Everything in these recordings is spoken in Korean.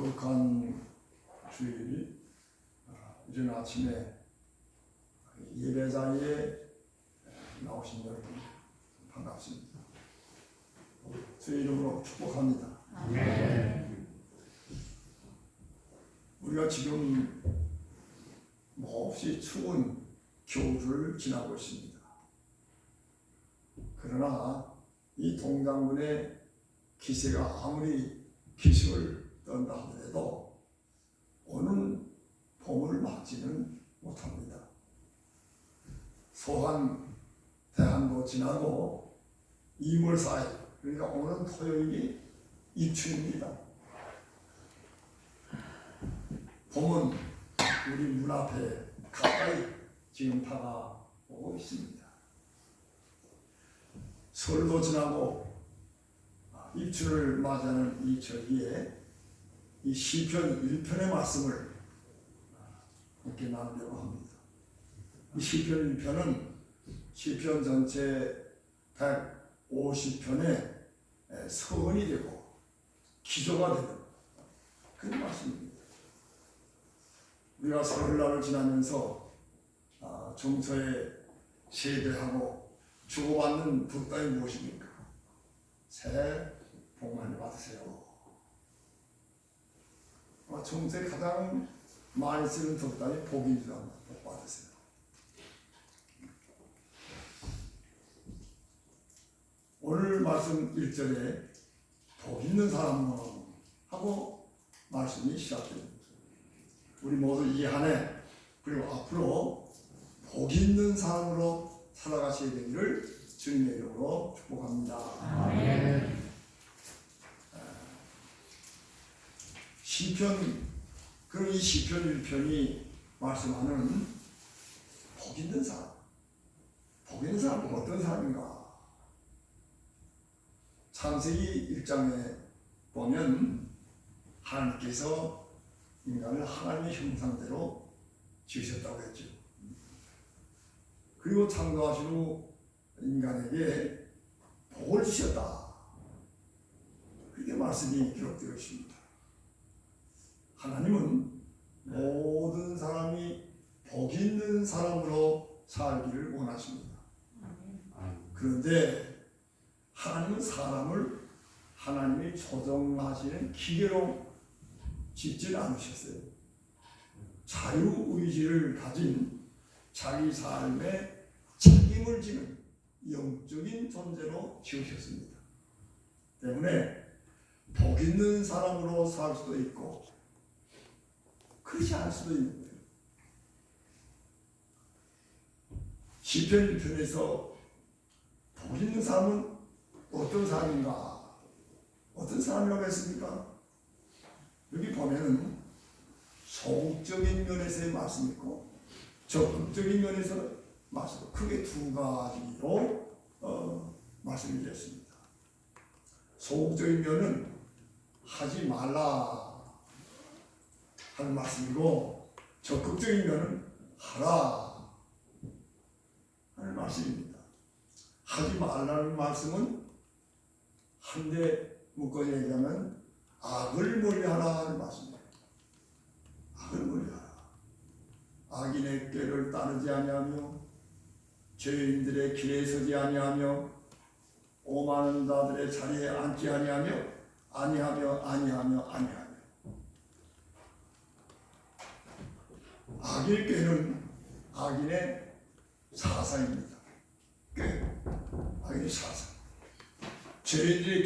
거룩한 주일 이른 아침에 예배 자리에 나오신 여러분 반갑습니다. 주의 이름으로 축복합니다. 우리가 지금 몹시 추운 겨울을 지나고 있습니다. 그러나 이 동장군의 기세가 아무리 기승을 떤다 하더라도 오는 봄을 막지는 못합니다. 소한 대한도 지나고 2월 4일, 그러니까 오는 토요일이 입춘입니다. 봄은 우리 문 앞에 가까이 지금 다가오고 있습니다. 설도 지나고 입춘을 맞이하는 이 절기에 이 시편 1편의 말씀을 함께 나누려고 합니다. 이 시편 1편은 시편 전체 150편의 서원이 되고 기조가 되는 그런 말씀입니다. 우리가 설날을 지나면서 정서에 세대하고 주고받는 덕담이 무엇입니까? 새해 복 많이 받으세요. 정서에 가장 많이 쓰는 덕담이 복입니다. 복 받으세요. 오늘 말씀 1절에 복 있는 사람 하고 말씀이 시작됩니다. 우리 모두 이 한 해 그리고 앞으로 복 있는 사람으로 살아가셔야 되기를 주님의 이름으로 축복합니다. 아멘. 시편, 그럼 이 시편 1편이 말씀하는 복 있는 사람. 복 있는 사람은 어떤 사람인가? 창세기 1장에 보면 하나님께서 인간을 하나님의 형상대로 지으셨다고 했죠. 그리고 창조하신 후 인간에게 복을 주셨다. 그렇게 말씀이 기록되어 있습니다. 하나님은 모든 사람이 복 있는 사람으로 살기를 원하십니다. 그런데 하나님은 사람을 하나님이 조정하시는 기계로 짓지 않으셨어요. 자유의지를 가진 자기 삶에 책임을 지는 영적인 존재로 지으셨습니다. 때문에 복 있는 사람으로 살 수도 있고 그렇지 않을 수도 있는 거예요. 시편 1편에서 복 있는 사람은 어떤 사람인가? 어떤 사람이라고 했습니까? 여기 보면은 소극적인 면에서의 말씀이 있고 적극적인 면에서 말씀, 크게 두 가지로 말씀을 드렸습니다. 소극적인 면은 하지 말라 하는 말씀이고 적극적인 면은 하라 하는 말씀입니다. 하지 말라는 말씀은 한데 묶어 얘기하면 악을 멀리하라 하는 말씀입니다. 악을 멀리하라. 악인의 꾀를 따르지 아니하며 죄인들의 길에 서지 아니하며 오만한 자들의 자리에 앉지 아니하며 악의 꾀는 악인의 사상입니다. 꾀, 악인의 사상. 죄인들의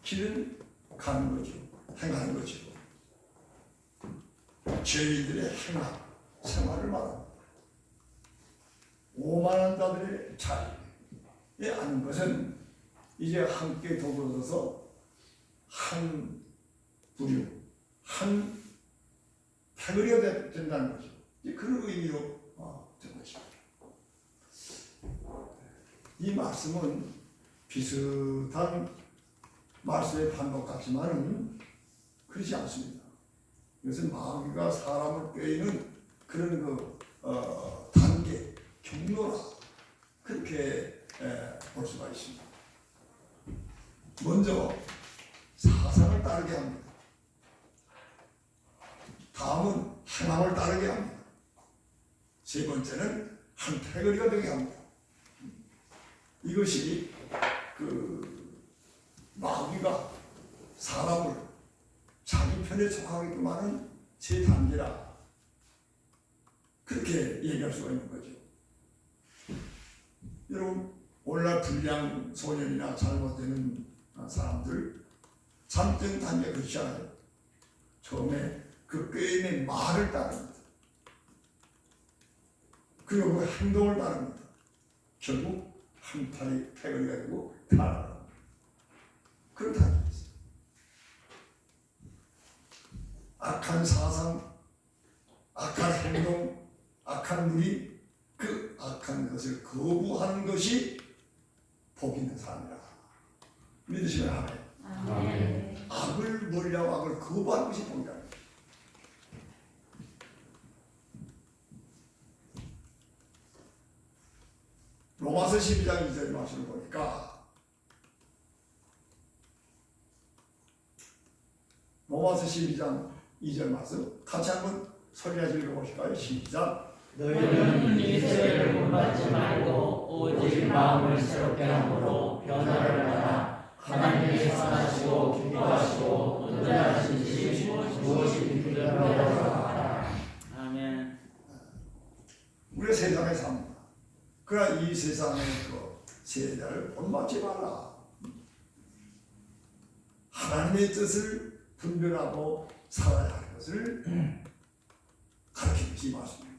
길은 가는 거죠. 행하는 거죠. 죄인들의 행함, 생활을 말합니다. 오만한 자들의 자리에 앉는 것은 이제 함께 더불어서 한 부류, 한 패거리가 된다는 거죠. 그런 의미로 된 것입니다. 이 말씀은 비슷한 말씀의 반복 같지만은 그렇지 않습니다. 이것은 마귀가 사람을 꾀이는 그런 단계, 경로라 그렇게 볼 수가 있습니다. 먼저 사상을 따르게 합니다. 다음은 행함을 따르게 합니다. 세 번째는 한패거리가 되게 합니다. 이것이 마귀가 사람을 자기 편에 속하게끔 하는 제 단계라 그렇게 얘기할 수가 있는 거죠. 여러분 오늘날 불량 소년이나 잘못되는 사람들 잠든 단계가 그렇잖아요. 처음에 그 게임의 말을 따릅니다. 그리고 그 행동을 따릅니다. 결국 한 팔이 패거리가 되고 타락합니다. 그런 단계가 있어요. 악한 사상, 악한 행동, 악한 누리, 그 악한 것을 거부하는 것이 복 있는 사람이라. 믿으시면 아멘. 아멘. 악을 멀리하고 악을 거부하는 것이 복이다. 로마서 12장 2절 말씀을 보니까 로마서 12장 2절 말씀 같이 한번 소리내서 읽어보실까요? 시작. 너희는 일세를 본받지 말고 오직 마음을 새롭게 함으로 변화를 받아 하나님의 선하시고 기뻐하시고 온전하신 뜻이 무엇인지 분별하라. 아멘. 우리가 세상에 삽니다. 그러나 이 세상의 그 세대를 본받지 말라. 하나님의 뜻을 분별하고 살아야 하는 것을 가르치는 것이 맞습니다.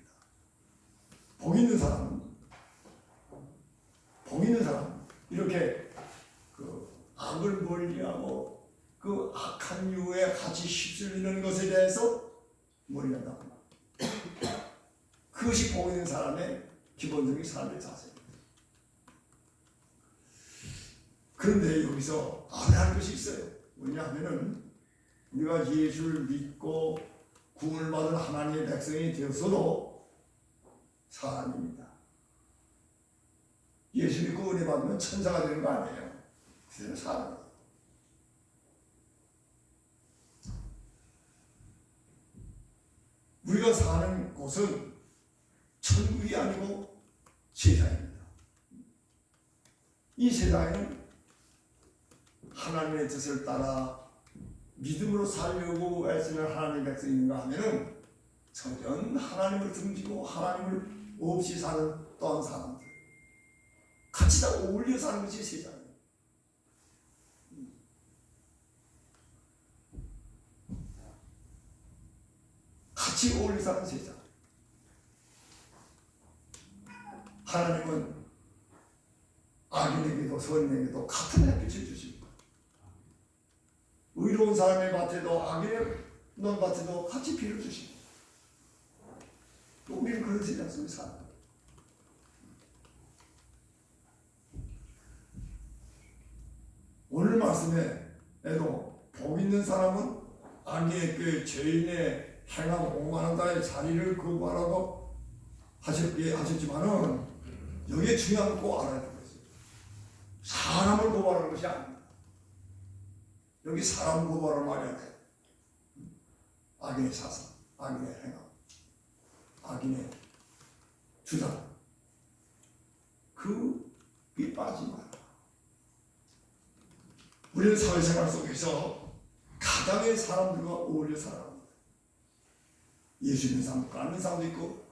복 있는 사람은 이렇게 그 악을 멀리하고 그 악한 유에 같이 휩쓸리는 것에 대해서 멀리한다고 합니다. 그것이 복 있는 사람의 기본적인 삶의 자세입니다. 그런데 여기서 알아야 할 것이 있어요. 뭐냐면은 우리가 예수를 믿고 구원을 받은 하나님의 백성이 되었어도 사람입니다. 예수 믿고 은혜 받으면 천사가 되는 거 아니에요. 그래서 사람이에요. 우리가 사는 곳은 천국이 아니고 세상입니다. 이 세상에는 하나님의 뜻을 따라 믿음으로 살려고 애쓰는 하나님의 백성이 있는가 하면은 전혀 하나님을 등지고 하나님을 없이 사는 또한 사람들 같이 다 어울려 사는 것이 세상이에요. 같이 어울려 사는 세상. 하나님은 악인에게도 선인에게도 같은 햇빛을 주십니다. 의로운 사람의 밭에도 악인의 논 밭에도 같이 비를 주십니다. 우리는 그런 세상 속에 삽니다. 오늘 말씀에도 복 있는 사람은 악의 그 죄인의 행함 오만한 자의 자리를 거부하라고 하셨지만은 여기에 중요한 거 꼭 알아야 되는 것이죠. 사람을 거부하는 것이 아닙니다. 여기 사람 거부하라는 말이 아니에요. 악인의 사상, 악인의 행함, 악인의 주장, 그게 빠지지 마라. 우리는 사회생활 속에서 가장의 사람들과 어울려 살아갑니다. 예수 믿는 사람도 아는 사람도 있고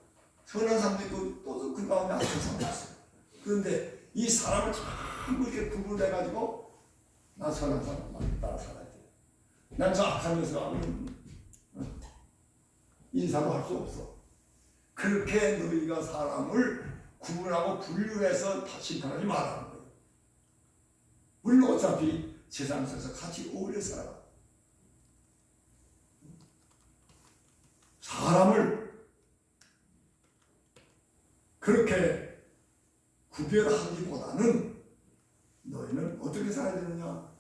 선한 사람도 있고 또 그 가운데 악한 사람도 있어요. 그런데 이 사람을 전부 이렇게 구분해가지고 나 선한 사람 따라 살아야 돼. 난 저 악한 녀석하고는 인사도 할 수 없어. 그렇게 너희가 사람을 구분하고 분류해서 심판하지 말라는 거예요. 우리는 어차피 세상 속에서 같이 어울려 살아. 사람을 그렇게 구별하기보다는 너희는 어떻게 살아야 되느냐?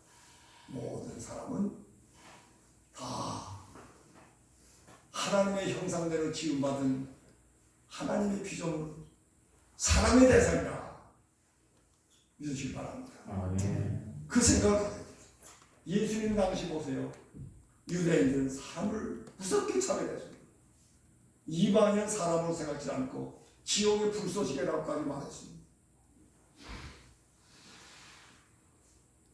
모든 사람은 다 하나님의 형상대로 지음받은 하나님의 피조물, 사랑의 대상이다. 믿으시기 바랍니다. 아멘. 그 생각을 가져야 돼요. 예수님 당시 보세요. 유대인들은 사람을 무섭게 차별했습니다. 이방인 사람으로 생각지 않고 지옥의 불쏘시개라고까지 말했습니다.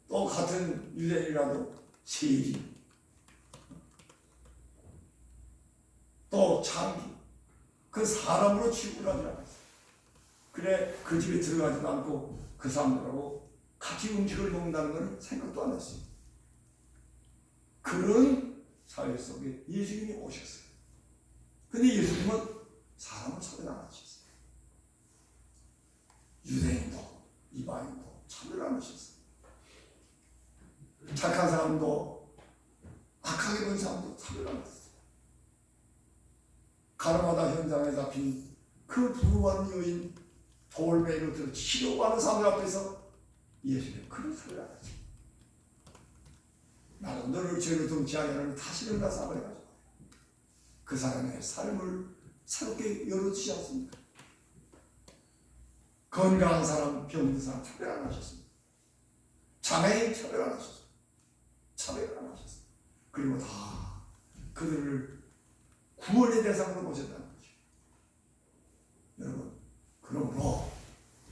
또 같은 유대인이라도 세리, 또 장기, 그 사람으로 취급을 하지 않았어요. 그래 그 집에 들어가지도 않고 그 사람들하고 같이 음식을 먹는다는 것은 생각도 안 했어요. 그런 사회 속에 예수님이 오셨어요. 근데 예수님은 사람을 차별 안 하셨어요. 유대인도 이방인도 차별 안 하셨어요. 착한 사람도 악하게 본 사람도 차별 안 했어요. 가나마다 현장에 잡힌 그 부유한 여인 돌멩이로 들어 치려고 하는 사람들 앞에서 예수님 그런 소리를 안 하죠. 나는 너를 죄로 등치하게 하는 다시는 다 싸버려가지고 그 사람의 삶을 새롭게 열어주지 않습니까? 건강한 사람, 병든 사람 차별 안 하셨습니다. 장애인 차별 안 하셨어요. 차별 안 하셨어요. 그리고 다 그들을 구원의 대상으로 모셨다는 거죠. 여러분, 그러므로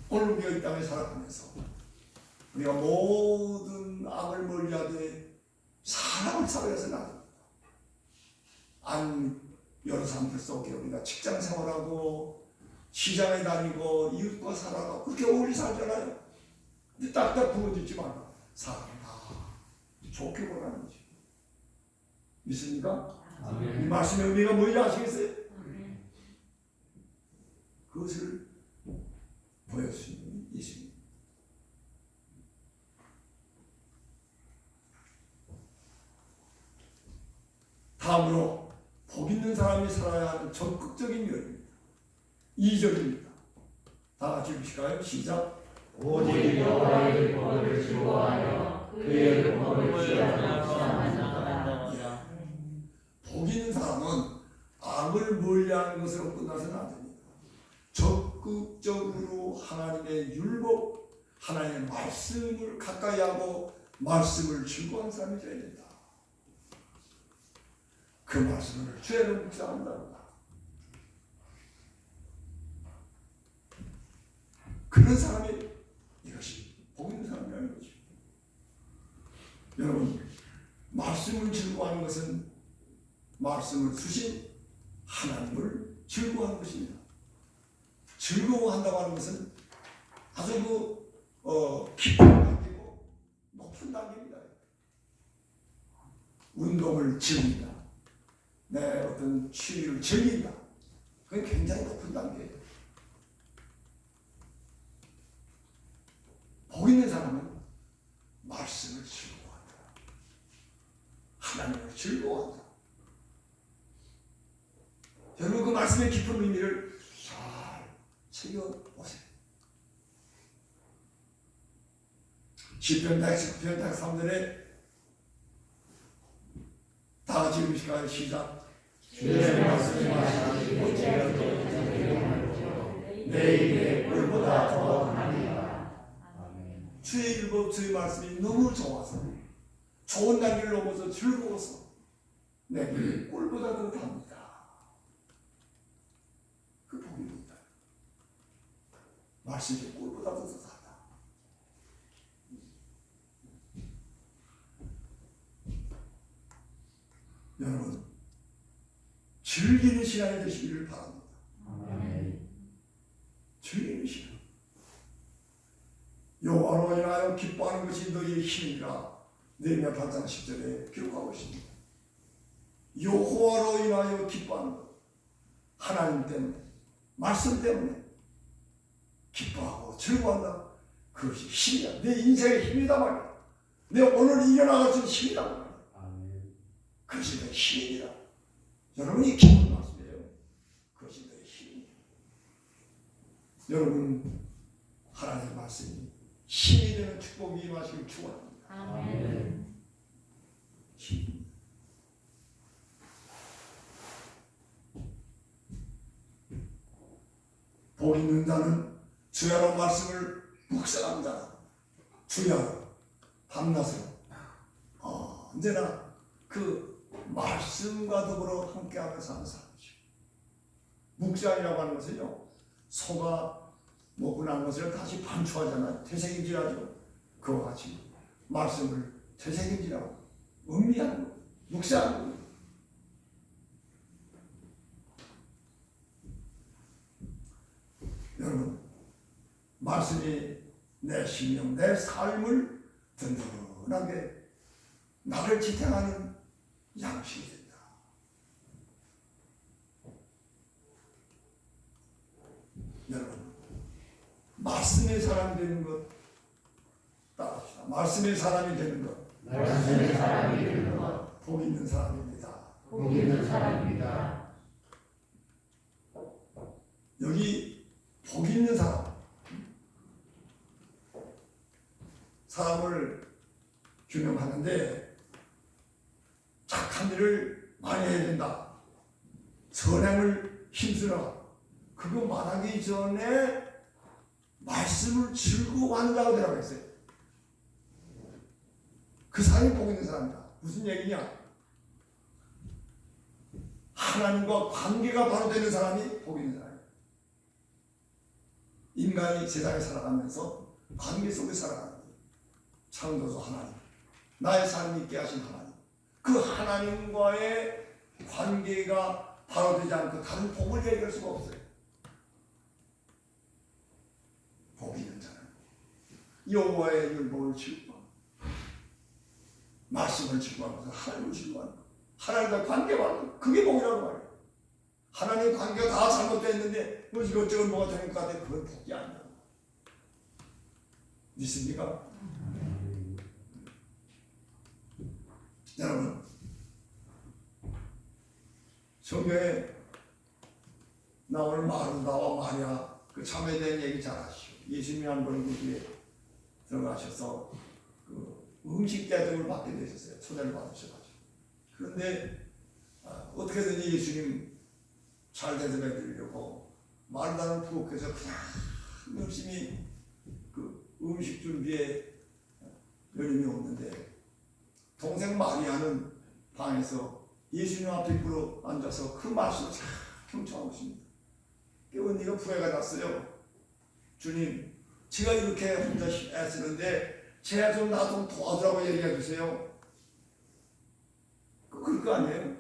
오늘 우리가 이 땅에 살아가면서 우리가 모든 악을 멀리하되 사람을 차별해서는 안 됩니다. 안 여러 사람들 속에 우리가 직장 생활하고 시장에 다니고 이웃과 살아가고 그렇게 어울리 살잖아요. 근데 딱딱 부어지지 말고 사람 다 좋게 보라는 거죠. 믿습니까? 아멘. 이 말씀의 의미가 뭔지 아시겠어요? 그것을 보여주시는 예수님. 다음으로 복 있는 사람이 살아야 하는 적극적인 요인입니다. 2절입니다. 다 같이 읽으실까요? 시작. 오직 여호와의 율법을 즐거워하여 그의 율법을 취하며 사랑한다. 복 있는 사람은 악을 멀리하는 것으로 끝나서는 안 됩니다. 적극적으로 하나님의 율법, 하나님의 말씀을 가까이 하고 말씀을 즐거워하는 사람이 되어야 된다. 그 말씀을 죄로 묵상한다. 그런 사람이 이것이 복 있는 사람이라는 거죠. 여러분, 말씀을 즐거워하는 것은 말씀을 주신 하나님을 즐거워하는 것입니다. 즐거워한다고 하는 것은 아주 깊은 단계고 높은 단계입니다. 운동을 즐긴다. 내 어떤 취미를 즐긴다. 그건 굉장히 높은 단계예요. 복 있는 사람은 말씀을 즐거워한다. 하나님을 즐거워한다. 여러분 그 말씀의 깊은 의미를 잘 새겨보세요. 시편 119편 103절에 다 같이 읽으실까요? 시작. 주의 말씀하시기를 내 입에 꿀보다 더 하니라. 주의 율법, 주의 말씀이 너무 좋아서 좋은 단계를 넘어서 즐거워서 내 입에 꿀보다 더 답니다. 그 복입니다. 말씀이 꿀보다 더 답다. 여러분, 즐기는 시간이 되시기를 바랍니다. 즐기는 시간. 여호와로 인하여 기뻐하는 것이 너희의 힘이라. 느헤미야 8장 10절에 기록하고 있습니다. 여호와로 인하여 기뻐하는 것. 하나님 때문에, 말씀 때문에 기뻐하고 즐거워한다. 그것이 힘이야. 내 인생의 힘이다 말이야. 내 오늘 이겨나갈 수 있는 힘이다 말이야. 그것이 내 힘이다. 여러분이 기쁜 말씀이에요. 그것이 내 힘이에요. 여러분, 하나님의 말씀이 힘이 되는 축복이 임하시길 축원합니다. 아멘. 힘. 복 있는 자는 주야로 말씀을 묵상하는 자다. 주야로 밤낮으로 언제나 그 말씀과 더불어 함께하며 사는 사람이죠. 묵상이라고 하는 것은요, 소가 먹고 난 것을 다시 반추하잖아요. 되새김질하죠. 그와 같이 말씀을 되새김질하고 음미하는 것, 묵상하는 것. 여러분, 말씀이 내 심령, 내 삶을 든든하게 나를 지탱하는 양식이 된다. 여러분, 말씀의 사람이 되는 것 따라합시다. 말씀의 사람이 되는 것, 말씀의 사람이 되는 것, 복 있는 사람입니다. 복 있는 사람입니다. 여기 복 있는 사람을 규명하는데, 착한 일을 많이 해야 된다. 선행을 힘쓰라. 그거 말하기 전에 말씀을 즐거워하는 자가 되라고 했어요. 그 사람이 복 있는 사람이다. 무슨 얘기냐? 하나님과 관계가 바로 되는 사람이 복 있는 사람이에요. 인간이 세상에 살아가면서 관계 속에 살아가는 거예요. 창조주 하나님, 나의 삶이 있게 하신 하나님, 그 하나님과의 관계가 바로 되지 않고 다른 복을 얘기할 수가 없어요. 복 있는 자는 여호와의 율법을 즐거워하고 말씀을 즐거워하면서 하나님을 즐거워하는 것, 하나님과 관계하는 것, 그게 복이라고 말해요. 하나님 관계가 다 잘못되어 있는데 뭐 이것저것 뭐가 되는 것 같아. 그건 복이 아니야. 믿습니까? 여러분, 성경에 나오는 마르다와 마리아 그 참에 대한 얘기 잘 아시죠? 예수님이 한 번 거기에 들어가셔서 그 음식 대접을 받게 되셨어요. 초대를 받으셔가지고. 그런데 어떻게든지 예수님 잘 대접해 드리려고 마르다는 부엌에서 그냥 열심히 그 음식 준비에 열심히 오는데, 동생 마리아는 방에서 예수님 앞에 불어 앉아서 그 말씀을 참 경청하고 있습니다. 언니가 부해가 났어요. 주님, 제가 이렇게 혼자 애쓰는데 제가 좀 나 좀 도와주라고 얘기해 주세요. 그럴 거 아니에요?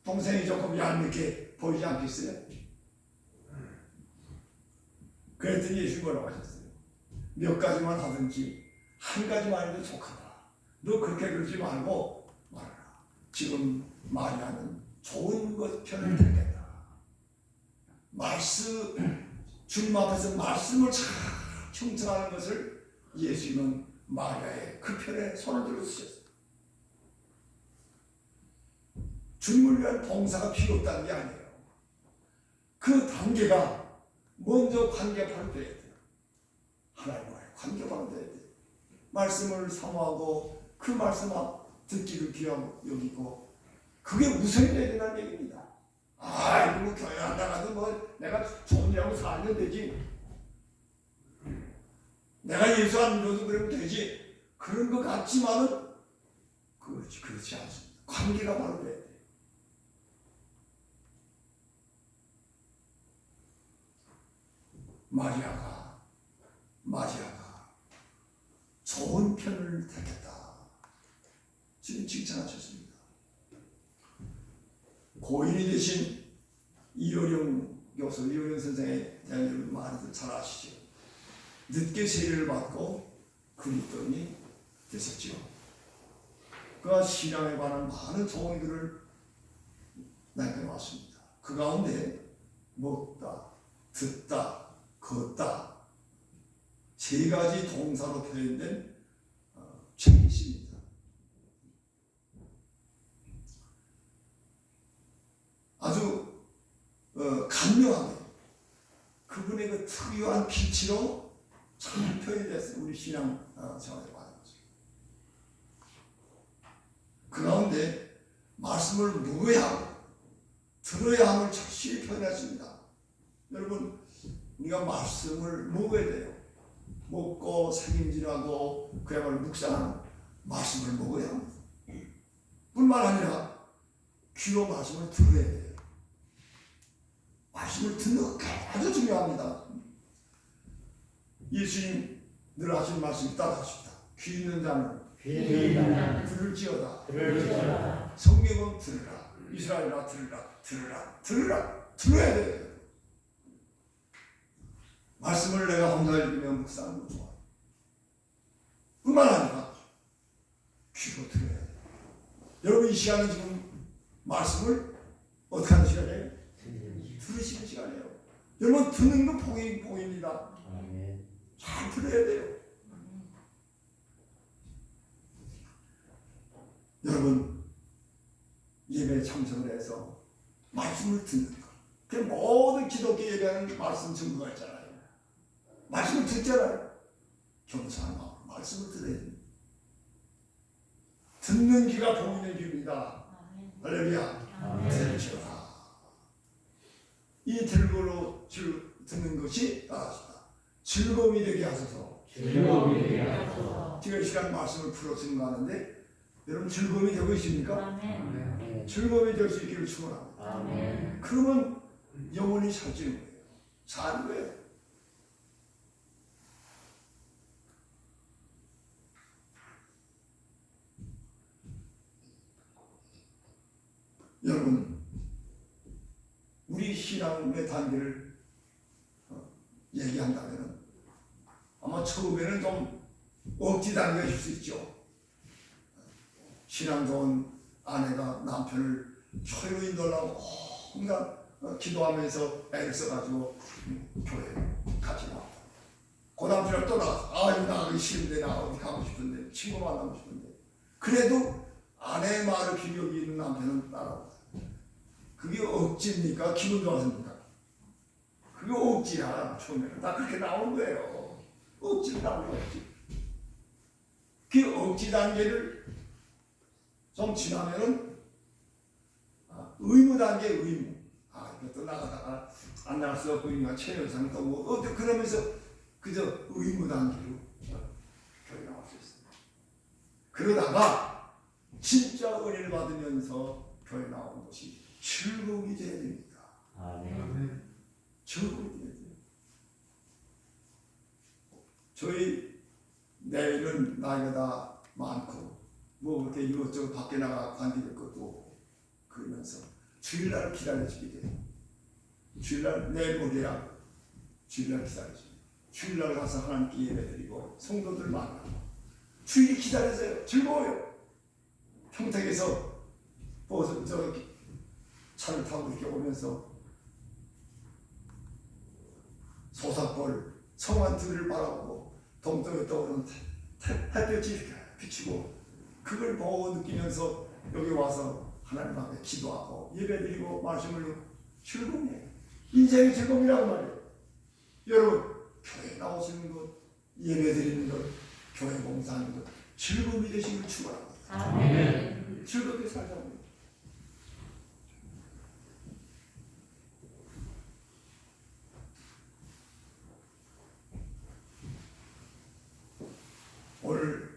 동생이 조금 얄밉게 보이지 않겠어요? 그랬더니 예수님 뭐라고 하셨어요? 몇 가지만 하든지 한 가지만 해도 족하다. 너 그렇게 그러지 말고 말하라. 지금 마리아는 좋은 것 편을 들겠다. 주님 앞에서 말씀을 잘 청청하는 것을 예수님은 마리아의 그 편에 손을 들어 주셨어요. 주님을 위한 봉사가 필요 없다는 게 아니에요. 그 단계가 먼저 관계가 바로 돼야 돼요. 하나님과의 관계가 바로 돼야 돼요. 말씀을 사모하고 그 말씀 앞 듣기를 귀하고 여기고, 그게 우선이 돼야 된다는 얘기입니다. 뭐 교회 안 나가도 뭐 내가 좋은 일하고 살면 되지, 내가 예수 안 믿어도 그러면 되지, 그런 것 같지만은 그렇지 않습니다. 관계가 바로 돼야 돼요. 마리아가 좋은 편을 택했다. 지금 칭찬하셨습니다. 고인이 되신 이효령 선생에 대한 말을 잘 아시죠? 늦게 세례를 받고 그리스도인이 되셨죠. 그가 신앙에 관한 많은 정의들을 남겨놨습니다. 그 가운데 먹다, 듣다, 걷다, 세 가지 동사로 표현된 책이 있습니다. 아주 간묘하게 그분의 그 특유한 빛으로 잘 표현됐어요. 우리 신앙 생활에 관한 거죠. 그 가운데 말씀을 먹어야 하고 들어야 함을 절실히 표현했습니다. 여러분, 우리가 말씀을 먹어야 돼요. 먹고 책임질하고 그야말로 묵상하는 말씀을 먹어야 합니다. 뿐만 아니라 귀로 말씀을 들어야 돼요. 말씀을 듣는 것 아주 중요합니다. 예수님 늘 하신 말씀이 따라하십니다. 귀 있는 자는 들을지어다. 성경은 들으라. 이스라엘아 들으라. 들어야 돼요. 말씀을 내가 혼자 읽으면 묵상하는 거 좋아요. 뿐만 아니라 귀로 들어야 돼요. 여러분 이 시간은 지금 말씀을 어떻게 하는 시간이에요? 들으시는 시간이에요. 여러분 듣는 거 복입니다. 잘 들어야 돼요. 여러분 예배에 참석을 해서 말씀을 듣는 것. 그 모든 기독교 예배하는 말씀 증거가 있잖아요. 말씀을 듣잖아요. 겸손한 마음으로 말씀을 들어야 됩니다. 듣는 귀가 복 있는 귀입니다. 할렐루야. 들으셔라. 이 들고로 듣는 것이 따라하시다. 즐거움이 되게 하소서. 제가 이 시간 말씀을 풀어 증거하는데 여러분 즐거움이 되고 있습니까? 즐거움이 될 수 있기를 축원합니다. 그러면 영혼이 살찌는 거예요. 사는 거예요. 여러분 우리 신앙의 단계를 얘기한다면 아마 처음에는 좀 억지 단계일 수 있죠. 신앙 좋은 아내가 남편을 초요히 놀라고 온갖 기도하면서 애를 써가지고 교회에 같이 나왔다. 그 남편을 또 나가서 이거 나가기 싫은데 나 어디 가고 싶은데 친구 만나고 싶은데 그래도 아내의 말을 기억이 있는 남편은 따라온다. 그게 억지입니까? 기분 좋아집니까? 그게 억지야. 처음에는 다 그렇게 나온 거예요. 억지로 나온 거지. 그 억지 단계를 좀 지나면은 의무 단계 의무. 이것도 나가다가 안 나갈 수 없고 그냥 체력상 또 뭐 그러면서 그저 의무 단계로 교회 나올 수 있습니다. 그러다가 진짜 은혜를 받으면서 교회 나오는 것이 즐거움이 되어야 됩니다. 즐거움이 되어야 돼요. 저희 내일은 나이가 다 많고 뭐 그렇게 이것저것 밖에 나가 관계될 것도 없고 그러면서 주일날 기다려주게 돼요. 주일날 내일 모레야 주일날 기다려줍니다. 주일날 가서 하나님께 예배드리고 성도들 만나고 주일 기다려서요. 즐거워요. 평택에서 저기 차를 타고 이렇게 오면서 소사골 성안들을 바라보고 동쪽에 떠오르는 햇볕이 이렇게 비치고 그걸 보고 느끼면서 여기 와서 하나님 앞에 기도하고 예배드리고 말씀을 즐거움이에요. 인생의 즐거움이라고 말이에요. 여러분 교회 나오시는 것, 예배드리는 것, 교회 봉사하는 것 즐거움이 되시길 축원합니다. 즐겁게 살자고. 오늘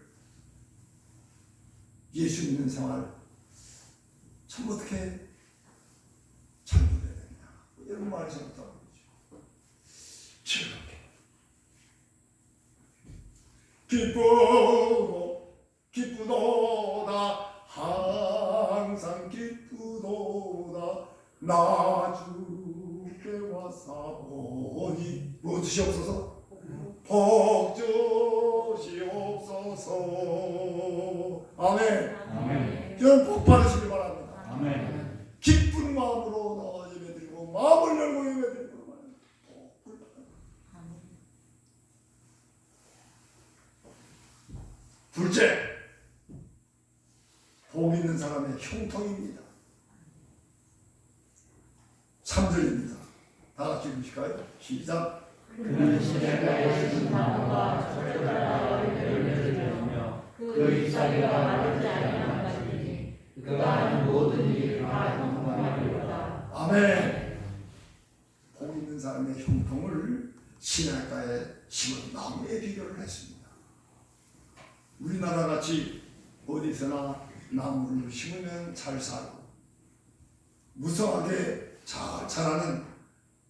예수 믿는 생활 참 어떻게 잘 보내야 되냐 이런 말이 생각나는 거죠. 즐겁게 기쁘도다 항상 기쁘도다 나 주께 왔사오니 뭐 드시옵소서 복 주시옵소서. 아멘. 여러분 복 받으시길 바랍니다. 아멘. 기쁜 마음으로 나와 예배드리고 마음을 열고 예배드리고 복을 받아요. 둘째, 복 있는 사람의 형통입니다. 3절입니다. 다 같이 읽으실까요? 시작. 그는 시내가의 심판과 저주가 열매를 맺으며 그 잎사귀가 마르지 아니한 것이니 그가 하는 모든 일이 다 형통하리로다. 아멘. 복 있는 사람의 형통을 시내가에 심은 나무에 비교를 했습니다. 우리나라 같이 어디서나 나무를 심으면 잘 살고 무성하게 잘 자라는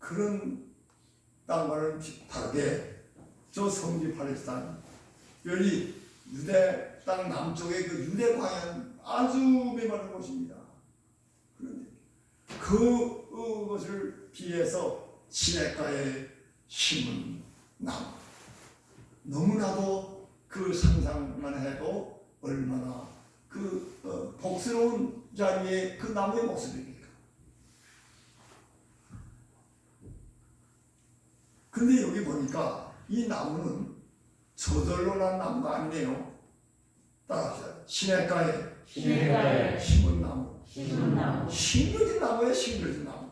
그런 땅과는 다르게 저 성지 팔레스타인 여기 유대 땅 남쪽의 그 유대 광야는 아주 메마른 곳입니다. 그런데 그것을 비해서 시냇가에 심은 나무 너무나도 그 상상만 해도 얼마나 그 복스러운 자리에 그 나무의 모습입니까? 근데 여기 보니까 이 나무는 저절로 난 나무가 아니네요. 따라합시다. 시냇가에 시냇가에 심은 나무. 심은 나무. 심겨진 나무에 심겨진 나무.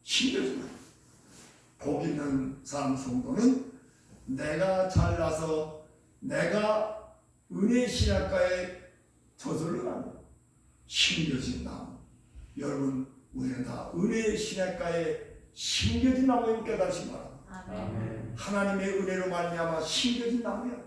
심겨진 나무. 복 있는 사람 성도는 내가 잘나서 내가 은혜 시냇가에 저절로 나무. 심겨진 나무. 여러분 우리는 다 은혜 시냇가에 심겨진 나무임을 깨달으시기 바랍니다. 아멘. 하나님의 은혜로 말미암아 심겨진 나무야.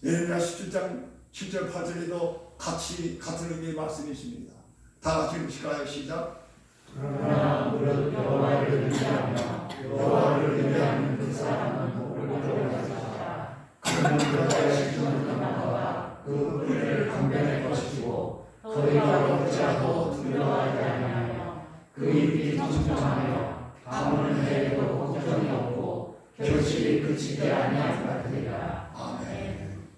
예레미야 17장 7절 8절에도 같은 의미의 말씀이 있습니다. 다 같이 읽으실까요? 시작. 그러나 무릇 여호와를 의지하며 여호와를 의지하는 그 사람은 복을 얻을 것이다. 그는 그의 심은 나무가 그 뿌리를 강변할 것이고 더위가 올지라도 두려워하지 아니하며 그 잎이 청청하며 가무는 해에도 걱정이 없고 결실이 그치지 아니할 것 같으리라. 아멘.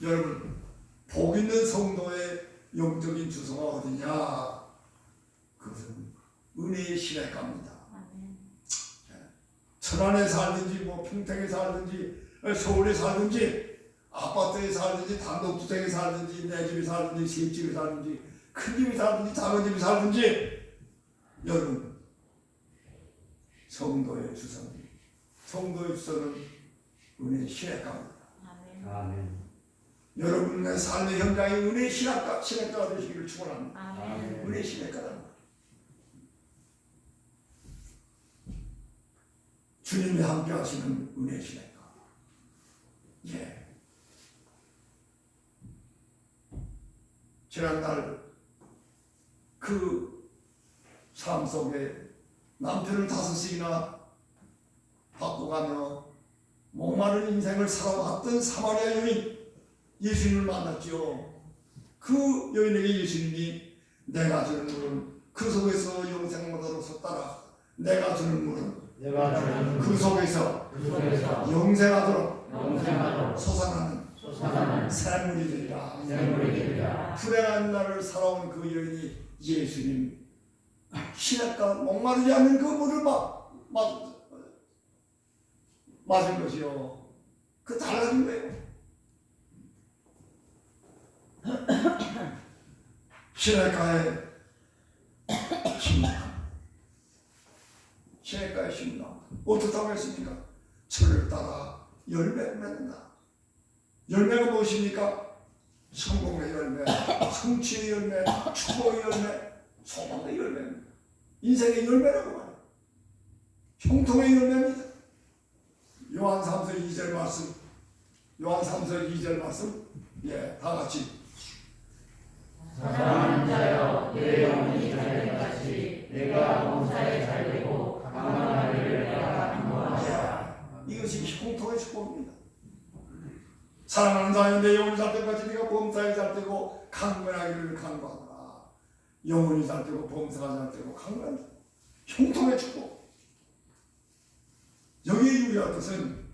여러분 복 있는 성도의 영적인 주소가 어디냐? 그것은 은혜의 시냇가입니다. 천안에 살든지 뭐 평택에 살든지 서울에 살든지 아파트에 살든지 단독주택에 살든지 내 집에 살든지 새 집에 살든지 큰 집에 살든지 작은 집에 살든지 여러분 성도의 주소는 은혜의 시냇가입니다. 아멘. 여러분의 삶의 현장이 은혜의 시냇가가 되시기를 축원합니다. 아멘. 은혜의 시냇가다. 주님이 함께 하시는 은혜의 시냇가. 예. 지난날 그 삶 속에 남편을 5씩이나 바꿔가며 목마른 인생을 살아왔던 사마리아 여인 예수님을 만났죠. 그 여인에게 예수님이 내가 주는 물은 그 속에서 영생을 얻어서 따라 내가 주는 물은 그 속에서 영생하도록 솟아나는 샘물이 되리라. 불행한 날을 살아온 그 여인이 예수님 시냇가 목마르지 않는 그 물을 맞은 것이요. 그 달라진 거예요. 시냇가에 심나. 시냇가에 심나. 어떻다고 했습니까? 철을 따라 열매를 맺는다. 열매가 무엇입니까? 성공의 열매, 성취의 열매, 축복의 열매, 소망의 열매입니다. 인생의 열매라고 말해요. 형통의 열매입니다. 요한 3서 2절 말씀. 요한 3서 2절 말씀. 예, 다 같이. 사랑하는 자여 내 영혼이 잘된 같이 내가 범사에 잘되고 강건하기를 내가 간구하노라. 이것이 형통의 축복입니다. 사랑하는 자여 내 영혼이 잘된 같이 네가 범사에 잘되고 강건하기를 간구하노라. 영혼이 잘되고 범사가 잘되고 강건한 형통의 축복. 여기에 유리한 것은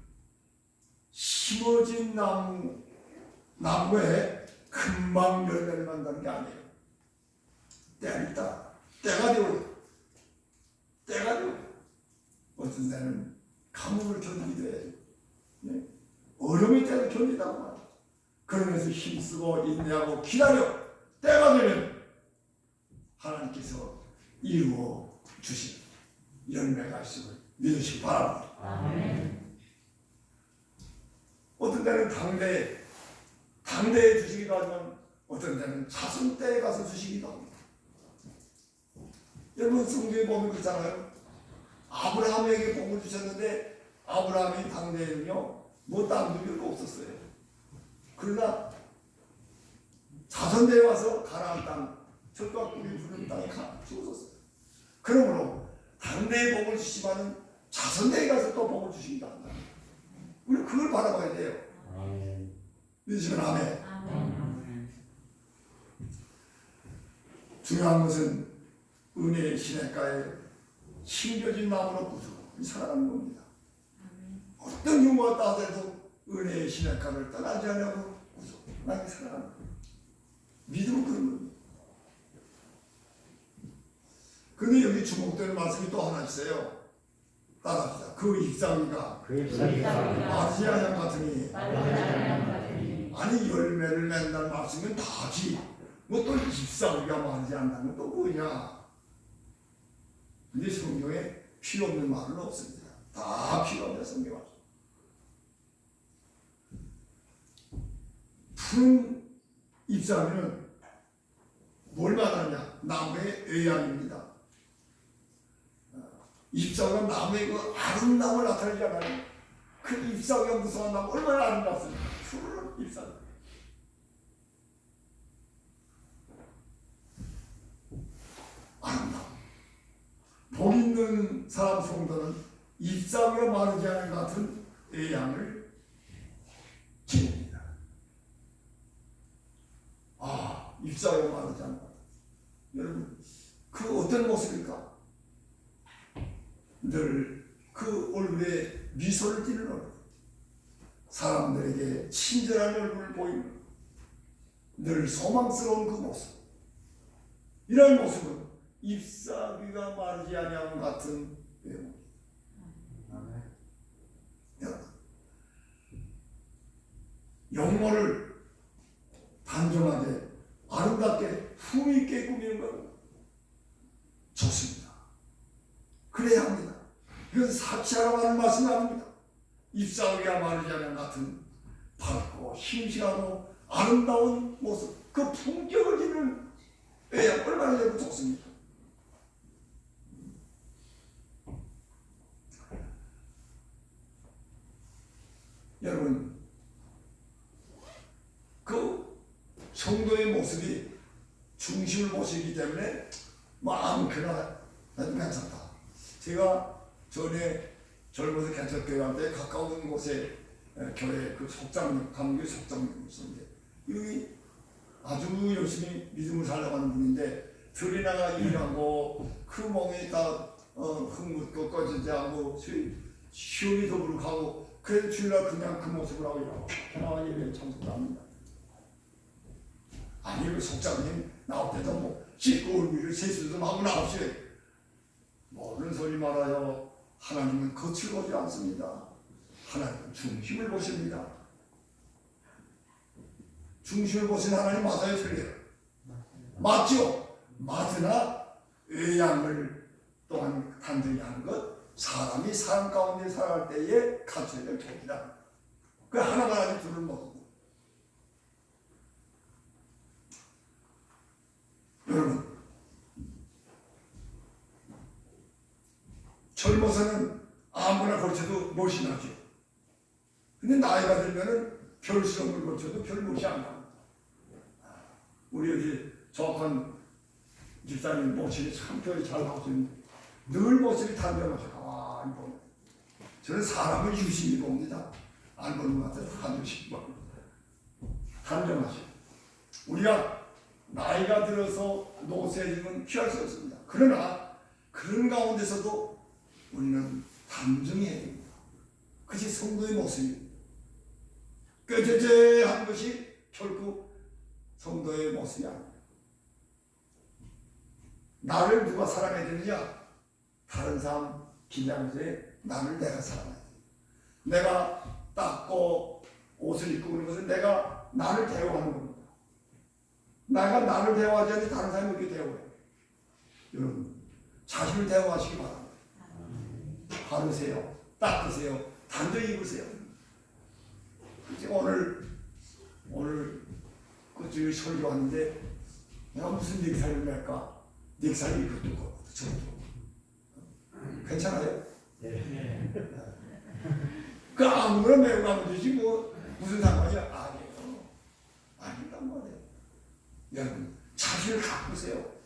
심어진 나무에 금방 열매를 만다는 게 아니에요. 때가 있다. 때가 되고 어떤 때는 가뭄을 견디기도 해요. 네? 어려움의 때를 견디다고 말해요. 그러면서 힘쓰고 인내하고 기다려. 때가 되면 하나님께서 이루어 주신 열매가 있음을 믿으시기 바랍니다. 아멘. 어떤 때는 당대에 주시기도 하지만 어떤 때는 자손때에 가서 주시기도 합니다. 여러분 성경에 보면 그렇잖아요. 아브라함에게 복을 주셨는데 아브라함이 당대에는요 뭐 땅도 별로 없었어요. 그러나 자선대에 와서 가나안 땅, 젖과 꿀이 흐르는 땅에 죽었었어요. 그러므로 다른 데에 복을 주시면은 자선대에 가서 또 복을 주신다. 우리 그걸 바라봐야 돼요. 믿으시면 아멘. 중요한 것은 은혜의 시냇가에 심겨진 나무로 꾸준히 살아가는 겁니다. 어떤 유모가 따더라도 은혜의 시냇가를 떠나지 않으려고 꾸준하게 살아가는 거예요. 믿음은 그런 겁니다. 근데 여기 주목되는 말씀이 또 하나 있어요. 따라합시다. 그 잎사귀가 마르지 아니함 같으니. 아니 열매를 낸다는 말씀은 다지. 뭐 또 잎사귀가 마르지 않는다는 건 또 뭐냐. 근데 성경에 필요 없는 말은 없습니다. 다 필요합니다. 성경에. 푸른 잎사귀는 뭘 말하냐? 나무의 의향입니다. 잎사귀가 나무의 그 아름다움을 나타내잖아요. 그 잎사귀가 무성한 나무 얼마나 아름답습니까? 푸른 잎사귀. 아름다움. 복 있는 사람 성도는 잎사귀가 마르지 않은 같은 의향을 지닙니다. 아, 잎사귀가 마르지 않은 것 같아요. 여러분, 그 어떤 모습일까? 늘 그 얼굴에 미소를 띠는 얼굴, 사람들에게 친절한 얼굴을 보이는, 늘 소망스러운 그 모습, 이런 모습은 잎사귀가 마르지 아니함 같은 외모입니다. 영모를 단정하게 아름답게 품위 있게 꾸미는 건 좋습니다. 그래야 합니다. 이건 사치하라고 하는 말씀이 아닙니다. 잎사귀가 마르지 않은 같은 밝고 싱싱하고 아름다운 모습, 그 품격을 지는 애야 얼마나 좋습니까? 여러분, 그 성도의 모습이 중심을 모시기 때문에 뭐 아무렇게나 해도 괜찮다. 제가 전에 젊어서 개척교회 할 때 가까운 곳에 교회 그 속장, 감교회 속장님이 있었는데 여기 아주 열심히 믿음을 살려고 하는 분인데 들이나가 일하고 그 몸에 다 흙묻고 꺼지지 않고 시험이 더부룩하고 그래도 주일날 그냥 그 모습을 하고 일하고 그나마 예배에 참석도 합니다. 아니 그 속장님 나올 때도 뭐 씻고 얼굴을 세수도 하고 나옵시오. 모르는 소리 말아요. 하나님은 겉을 보지 않습니다. 하나님은 중심을 보십니다. 중심을 보신 하나님 맞아요, 틀려요? 맞죠? 맞으나 의향을 또한 단정히 하는 것, 사람이 삶 가운데 살아갈 때에 갖춰야 될 도리다. 그 하나만 아직 둘을 먹고. 여러분, 젊어서는 아무나 걸쳐도 멋이 나죠. 근데 나이가 들면은 별수염을 걸쳐도 별 멋이 안 납니다. 우리 여기 정확한 집사님 모습이 참 별이 잘 나오시는데 늘 모습이 단정하셔. 가만히 보면. 저는 사람을 유심히 봅니다. 안 보는 것 같아서 다 유심히 봅니다. 단정하셔. 우리가 나이가 들어서 노쇠해지면 피할 수 없습니다. 그러나 그런 가운데서도 우리는 단정해야 됩니다. 그것이 성도의 모습입니다. 꾀죄죄한 것이 결국 성도의 모습이 아닙니다. 나를 누가 사랑해야 되느냐? 다른 사람 기대하면서 나를 내가 사랑해야 돼. 내가 닦고 옷을 입고 그런 것은 내가 나를 대우하는 겁니다. 내가 나를 대우하지 않는데 다른 사람이 어떻게 대우해? 여러분, 자신을 대우하시기 바랍니다. 바르세요. 닦으세요. 단정히 입으세요. 오늘 그쪽에 설교 왔는데 내가 무슨 넥타이를 맬까? 넥타이 이것도 그렇고 저것도 괜찮아요? 네. 그 아무거나 메고 가면 되지 뭐 무슨 상관이야? 아니에요. 아닌단 말이에요. 여러분 자신을 가꾸세요.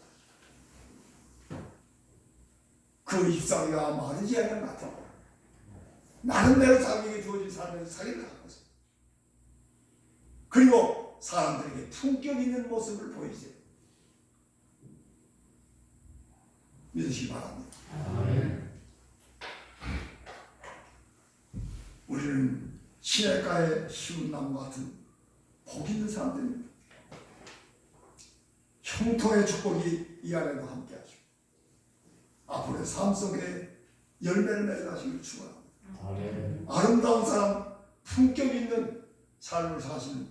그 잎사귀가 마르지 않는 것 같아. 나름대로 자기에게 주어진 삶에서 자기를 가꾸세요. 그리고 사람들에게 품격 있는 모습을 보이세요. 믿으시기 바랍니다. 아멘. 우리는 시냇가에 심은 나무 같은 복 있는 사람들입니다. 형통의 축복이 이 안에도 함께하시고 앞으로의 삶 속에 열매를 맺어가시길 축원합니다. 아멘. 아름다운 사람, 품격 있는 삶을 사시는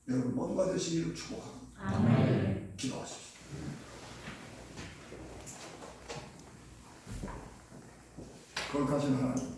여러분 모두가 되시기를 축복합니다. 아멘. 기도하십시오. 거룩하신 하나님,